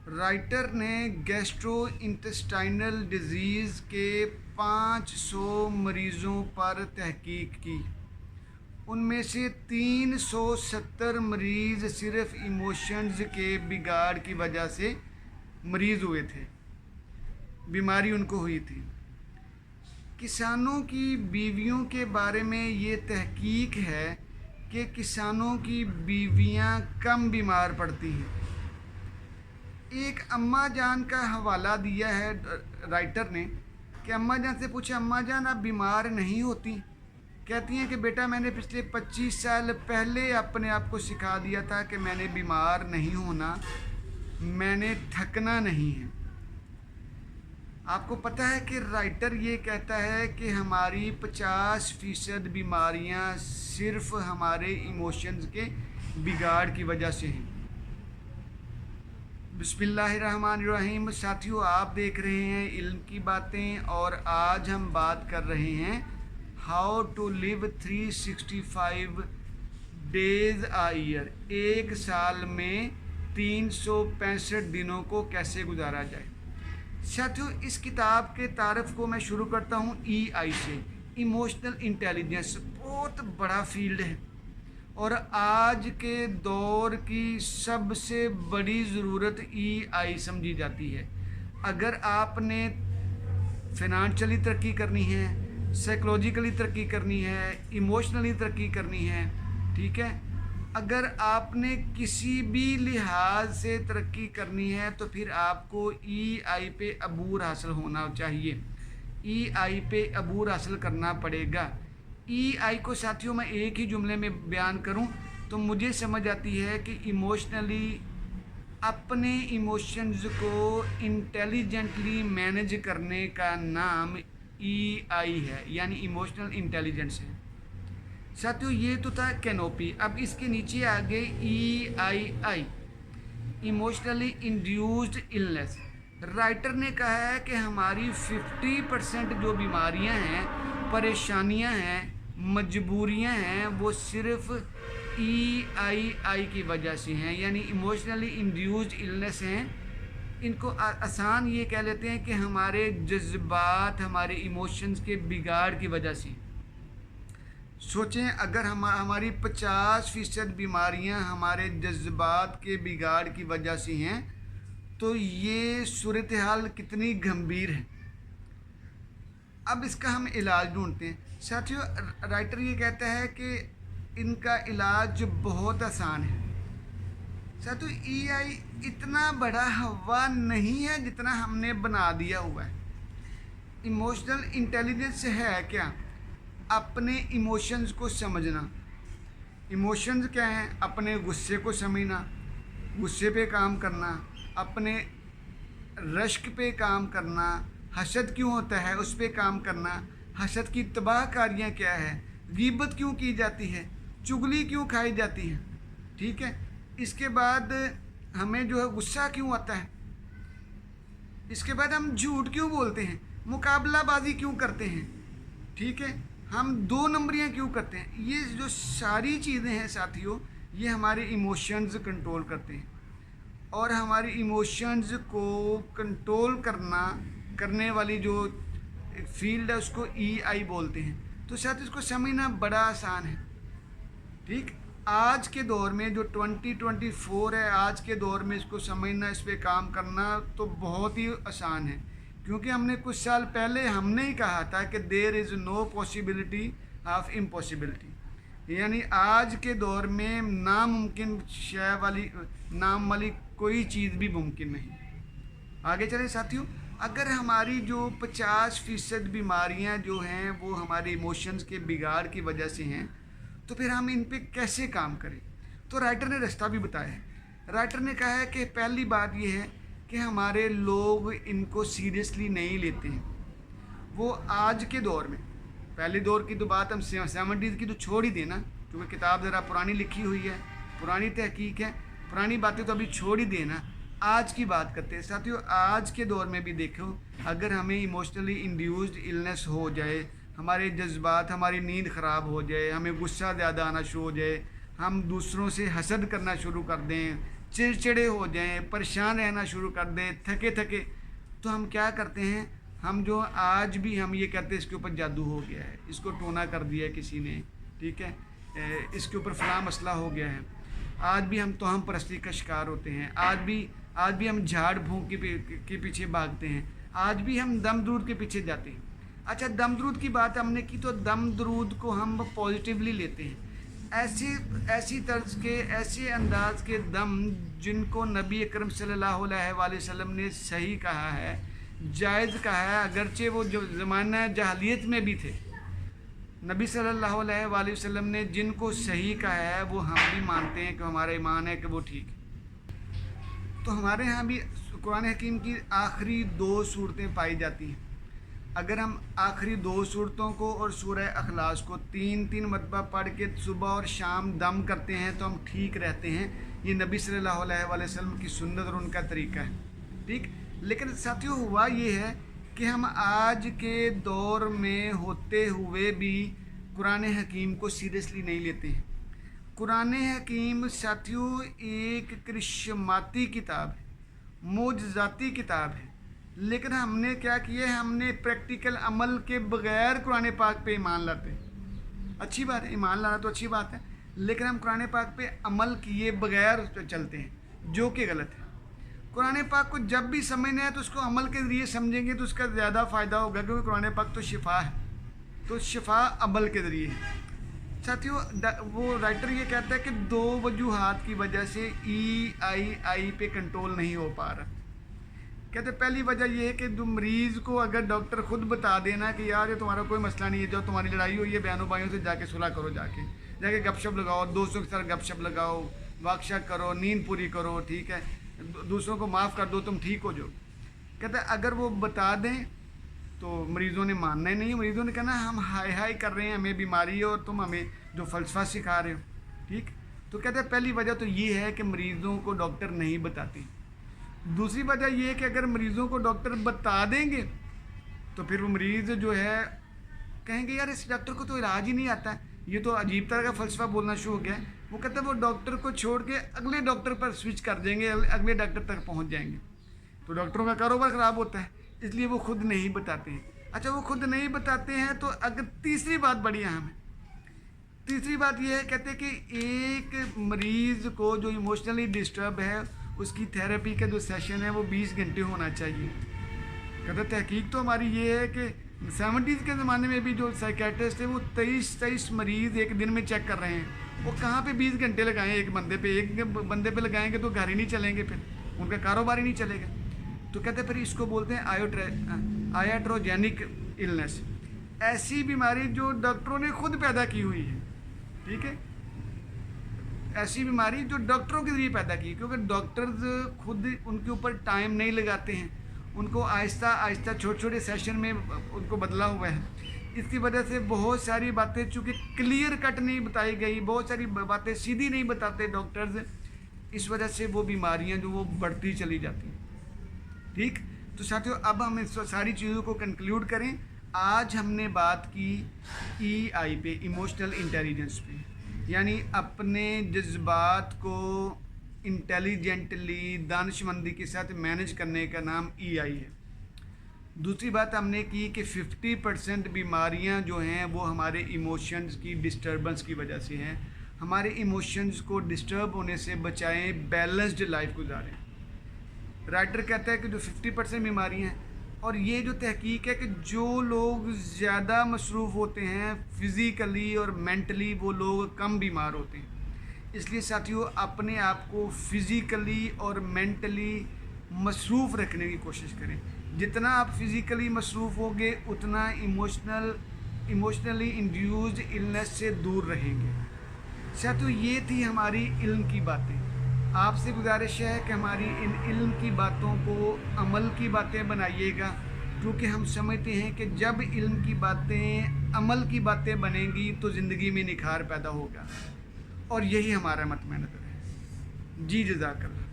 Writer نے gastro intestinal disease کے 500 مریضوں پر تحقیق کی۔ ان میں سے 370 مریض صرف ایموشنز کے بگاڑ کی وجہ سے مریض ہوئے تھے، بیماری ان کو ہوئی تھی۔ کسانوں کی بیویوں کے بارے میں یہ تحقیق ہے کہ کسانوں کی بیویاں کم بیمار پڑتی ہیں۔ ایک اماں جان کا حوالہ دیا ہے رائٹر نے کہ اماں جان سے پوچھا، اماں جان آپ بیمار نہیں ہوتی؟ کہتی ہیں کہ بیٹا میں نے پچھلے 25 سال پہلے اپنے آپ کو سکھا دیا تھا کہ میں نے بیمار نہیں ہونا، میں نے تھکنا نہیں ہے۔ آپ کو پتہ ہے کہ رائٹر یہ کہتا ہے کہ ہماری 50% بیماریاں صرف ہمارے ایموشنز کے بگاڑ کی وجہ سے ہیں۔ بسم اللہ الرحمن الرحیم۔ ساتھیو، آپ دیکھ رہے ہیں علم کی باتیں، اور آج ہم بات کر رہے ہیں how to live 365 days a year, ایک سال میں 365 دنوں کو کیسے گزارا جائے۔ ساتھیو، اس کتاب کے تعارف کو میں شروع کرتا ہوں ای آئی سے۔ ایموشنل انٹیلیجنس بہت بڑا فیلڈ ہے، اور آج کے دور کی سب سے بڑی ضرورت ای آئی سمجھی جاتی ہے۔ اگر آپ نے فنانشلی ترقی کرنی ہے، سائیکولوجیکلی ترقی کرنی ہے، ایموشنلی ترقی کرنی ہے، ٹھیک ہے، اگر آپ نے کسی بھی لحاظ سے ترقی کرنی ہے تو پھر آپ کو ای آئی پہ عبور حاصل ہونا چاہیے، ای آئی پہ عبور حاصل کرنا پڑے گا۔ ای آئی کو ساتھیوں میں ایک ہی جملے میں بیان کروں تو مجھے سمجھ آتی ہے کہ ایموشنلی اپنے ایموشنز کو انٹیلیجنٹلی مینیج کرنے کا نام ای آئی ہے، یعنی ایموشنل انٹیلیجنس ہے۔ ساتھیوں، یہ تو تھا کینوپی، اب اس کے نیچے آگے ای آئی آئی، ایموشنلی انڈیوسڈ النس۔ رائٹر نے کہا ہے کہ ہماری 50% جو بیماریاں ہیں، پریشانیاں ہیں، مجبوریاں ہیں، وہ صرف ای آئی آئی کی وجہ سے ہیں، یعنی ایموشنلی انڈیوسڈ النس ہیں۔ ان کو آسان یہ کہہ لیتے ہیں کہ ہمارے جذبات، ہمارے ایموشنز کے بگاڑ کی وجہ سے۔ سوچیں، اگر ہماری 50% بیماریاں ہمارے جذبات کے بگاڑ کی وجہ سے ہیں تو یہ صورتحال کتنی گھمبیر ہے۔ اب اس کا ہم علاج ڈھونڈتے ہیں۔ ساتھیوں، رائٹر یہ کہتا ہے کہ ان کا علاج بہت آسان ہے۔ ساتھیوں، ای آئی اتنا بڑا ہوا نہیں ہے جتنا ہم نے بنا دیا ہوا ہے۔ ایموشنل انٹیلیجنس ہے کیا؟ اپنے ایموشنز کو سمجھنا۔ ایموشنز کیا ہیں؟ اپنے غصے کو سمجھنا، غصے پہ کام کرنا، اپنے رشک پہ کام کرنا، حسد کیوں ہوتا ہے اس پہ کام کرنا، حسد کی تباہ کاریاں کیا ہے، غیبت کیوں کی جاتی ہے، چغلی کیوں کھائی جاتی ہے، ٹھیک ہے، اس کے بعد ہمیں جو ہے غصہ کیوں آتا ہے، اس کے بعد ہم جھوٹ کیوں بولتے ہیں، مقابلہ بازی کیوں کرتے ہیں، ٹھیک ہے، ہم 2 نمبریاں کیوں کرتے ہیں۔ یہ جو ساری چیزیں ہیں ساتھیوں، یہ ہمارے ایموشنز کنٹرول کرتے ہیں، اور ہماری ایموشنز کو کنٹرول کرنے والی جو فیلڈ ہے اس کو ای آئی بولتے ہیں۔ تو ساتھ اس کو سمجھنا بڑا آسان ہے، ٹھیک۔ آج کے دور میں جو 2024 ہے، آج کے دور میں اس کو سمجھنا، اس پہ کام کرنا تو بہت ہی آسان ہے، کیونکہ ہم نے کچھ سال پہلے ہم نے ہی کہا تھا کہ دیر از نو پاسبلٹی آف امپاسبلٹی، یعنی آج کے دور میں ناممکن شے والی کوئی چیز بھی ممکن نہیں۔ آگے چلیں ساتھیوں، اگر ہماری جو 50% بیماریاں جو ہیں وہ ہمارے ایموشنز کے بگاڑ کی وجہ سے ہیں تو پھر ہم ان پہ کیسے کام کریں؟ تو رائٹر نے رستہ بھی بتایا ہے۔ رائٹر نے کہا ہے کہ پہلی بات یہ ہے کہ ہمارے لوگ ان کو سیریسلی نہیں لیتے ہیں۔ وہ آج کے دور میں، پہلے دور کی تو بات ہم 70s کی تو چھوڑ ہی دینا، کیونکہ کتاب ذرا پرانی لکھی ہوئی ہے، پرانی تحقیق ہے، پرانی باتیں تو ابھی چھوڑ ہی دینا، آج کی بات کرتے ہیں۔ ساتھیوں، آج کے دور میں بھی دیکھو، اگر ہمیں ایموشنلی انڈیوسڈ النس ہو جائے، ہمارے جذبات، ہماری نیند خراب ہو جائے، ہمیں غصہ زیادہ آنا شروع ہو جائے، ہم دوسروں سے حسد کرنا شروع کر دیں، चिड़चिड़े हो जाएं, परेशान रहना शुरू कर दें, थके थके, तो हम क्या करते हैं, हम जो आज भी हम ये कहते हैं इसके ऊपर जादू हो गया है, इसको टोना कर दिया है किसी ने, ठीक है, इसके ऊपर फलां मसला हो गया है। आज भी हम तोहम परस्ती का शिकार होते हैं, आज भी हम झाड़ फूंक के पीछे भागते हैं, आज भी हम दम दरूद के पीछे जाते हैं। अच्छा, दम दरूद की बात हमने की, तो दम दरूद को हम पॉजिटिवली लेते हैं, ऐसी तर्ज के, ऐसे अंदाज के दम जिनको नबी अकरम सल्लल्लाहु अलैहि वसल्लम ने सही कहा है, जायज़ कहा है, अगरचे वो जो ज़माना जहालियत में भी थे, नबी सल्लल्लाहु अलैहि वसल्लम ने जिनको सही कहा है वो हम भी मानते हैं कि हमारा ईमान है कि वो ठीक है। तो हमारे यहाँ भी कुरान हकीम की आखिरी 2 सूरतें पाई जाती हैं। अगर हम आखिरी 2 सूरतों को और सूरह अखलास को 3-3 मरतबा पढ़ के सुबह और शाम दम करते हैं तो हम ठीक रहते हैं। ये नबी सल्लल्लाहु अलैहि वसल्लम की सुन्नत और उनका तरीका है, ठीक। लेकिन साथियों, हुआ ये है कि हम आज के दौर में होते हुए भी कुरान हकीम को सीरियसली नहीं लेते हैं। कुरान हकीम साथियों एक करिश्माती किताब है, मोजज़ाती किताब है, लेकिन हमने क्या किया है, हमने प्रैक्टिकल अमल के बग़ैर कुरान पाक पे ईमान लाते हैं। अच्छी बात है, ईमान लाना तो अच्छी बात है, लेकिन हम कुरान पाक पे अमल किए बग़ैर उस पर चलते हैं, जो कि गलत है। कुरान पाक को जब भी समझना है तो उसको अमल के ज़रिए समझेंगे तो उसका ज़्यादा फ़ायदा होगा, क्योंकि कुरान पाक तो शिफा है, तो शिफा अमल के ज़रिए है। साथियों, वो राइटर ये कहता है कि 2 वजूहात की वजह से EII पे कंट्रोल नहीं हो पा रहा। कहते पहली वजह ये है कि जो मरीज़ को अगर डॉक्टर खुद बता देना कि यार ये तुम्हारा कोई मसला नहीं है, जो तुम्हारी लड़ाई हुई है बहनों भाइयों से जाके सुलह करो, जाके गपशप लगाओ, दोस्तों के साथ गपशप लगाओ, वाकशा करो, नींद पूरी करो, ठीक है, दूसरों को माफ़ कर दो, तुम ठीक हो जाओ। कहते अगर वो बता दें तो मरीज़ों ने मानना ही नहीं है, मरीज़ों ने कहना हम हाय कर रहे हैं, हमें बीमारी है और तुम हमें जो फ़लसफ़ा सिखा रहे हो, ठीक। तो कहते हैं पहली वजह तो ये है कि मरीज़ों को डॉक्टर नहीं बताते। दूसरी वजह ये है कि अगर मरीज़ों को डॉक्टर बता देंगे तो फिर वो मरीज़ जो है कहेंगे यार इस डॉक्टर को तो इलाज ही नहीं आता है, ये तो अजीब तरह का फ़लसफ़ा बोलना शुरू हो गया है। वो कहते हैं वो डॉक्टर को छोड़ के अगले डॉक्टर पर स्विच कर देंगे, अगले डॉक्टर तक पहुंच जाएंगे, तो डॉक्टरों का कारोबार ख़राब होता है, इसलिए वो खुद नहीं बताते हैं। अच्छा, वो खुद नहीं बताते हैं तो अगर तीसरी बात बड़ी अहम है, तीसरी बात ये है, कहते हैं कि एक मरीज़ को जो इमोशनली डिस्टर्ब है उसकी थेरेपी का जो सेशन है वो 20 घंटे होना चाहिए। कहते तहकीक तो हमारी ये है कि 70s के ज़माने में भी जो साइकेट्रिस्ट थे वो 23 मरीज़ एक दिन में चेक कर रहे हैं। वो कहाँ पे 20 घंटे लगाएं एक बंदे पे लगाएंगे तो घर ही नहीं चलेंगे, फिर उनका कारोबार ही नहीं चलेगा। तो कहते फिर इसको बोलते हैं आयाट्रोजेनिक इलनेस, ऐसी बीमारी जो डॉक्टरों ने खुद पैदा की हुई है, ठीक है, ऐसी बीमारी जो डॉक्टरों के ज़रिए पैदा की, क्योंकि डॉक्टर्स खुद उनके ऊपर टाइम नहीं लगाते हैं, उनको आहिस्ता आहिस्ता छोटे छोटे सेशन में उनको बदला हुआ है। इसकी वजह से बहुत सारी बातें चूँकि क्लियर कट नहीं बताई गई, बहुत सारी बातें सीधी नहीं बताते डॉक्टर्स, इस वजह से वो बीमारियां जो वो बढ़ती चली जाती हैं, ठीक। तो साथियों, अब हम इस सारी चीज़ों को कंक्लूड करें। आज हमने बात की EI पे, इमोशनल इंटेलिजेंस पे, यानी अपने जज्बात को इंटेलिजेंटली, दानिशमंदी के साथ मैनेज करने का नाम EI है। दूसरी बात हमने की कि 50% बीमारियां जो हैं वो हमारे इमोशंस की डिस्टर्बेंस की वजह से हैं। हमारे इमोशंस को डिस्टर्ब होने से बचाएं, बैलेंस्ड लाइफ गुजारें। राइटर कहता है कि जो 50% बीमारियां हैं, और ये जो तहकीक है कि जो लोग ज़्यादा मसरूफ़ होते हैं फ़िज़िकली और मेंटली, वो लोग कम बीमार होते हैं। इसलिए साथियों, अपने आप को फ़िज़िकली और मेंटली मसरूफ़ रखने की कोशिश करें। जितना आप फ़िज़िकली मसरूफ़ होंगे उतना इमोशनली इंड्यूस्ड इलनेस से दूर रहेंगे। साथियों, ये थी हमारी इल्म की बातें। आपसे गुजारिश है कि हमारी इन इल्म की बातों को अमल की बातें बनाइएगा, क्योंकि हम समझते हैं कि जब इल्म की बातें अमल की बातें बनेंगी तो ज़िंदगी में निखार पैदा होगा, और यही हमारा मतमनज़र है। जी, जज़ाकल्लाह।